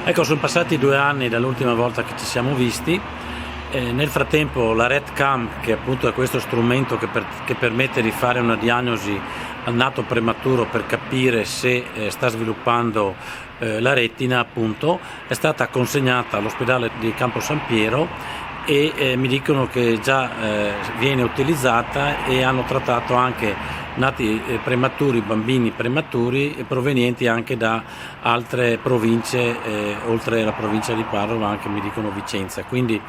Ecco, sono passati 2 anni dall'ultima volta che ci siamo visti. Nel frattempo la RedCam, che appunto è questo strumento che permette di fare una diagnosi al nato prematuro per capire se sta sviluppando la retina, appunto, è stata consegnata all'ospedale di Campo San Piero e mi dicono che già viene utilizzata e hanno trattato anche nati prematuri, bambini prematuri provenienti anche da altre province, oltre alla provincia di Padova, anche mi dicono Vicenza. Quindi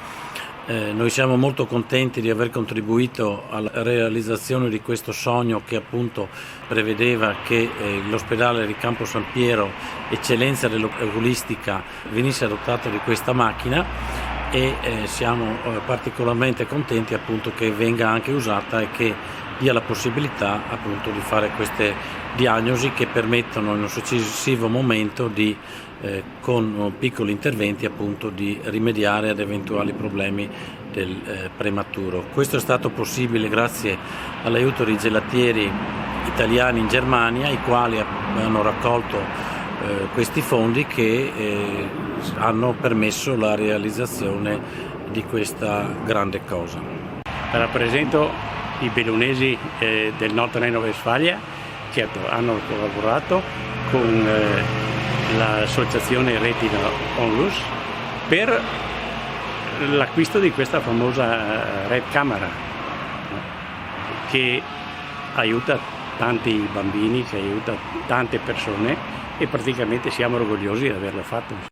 noi siamo molto contenti di aver contribuito alla realizzazione di questo sogno che appunto prevedeva che l'ospedale di Campo San Piero, eccellenza dell'oculistica, venisse dotato di questa macchina e siamo particolarmente contenti appunto che venga anche usata e che dia la possibilità appunto di fare queste diagnosi che permettono in un successivo momento di con piccoli interventi appunto di rimediare ad eventuali problemi del prematuro. Questo è stato possibile grazie all'aiuto di gelatieri italiani in Germania, i quali hanno raccolto questi fondi che hanno permesso la realizzazione di questa grande cosa. Rappresento i bellunesi del Nord Reno-Westfalia che hanno collaborato con l'associazione Retina Onlus per l'acquisto di questa famosa Red Camera che aiuta tanti bambini, che aiuta tante persone e praticamente siamo orgogliosi di averlo fatto.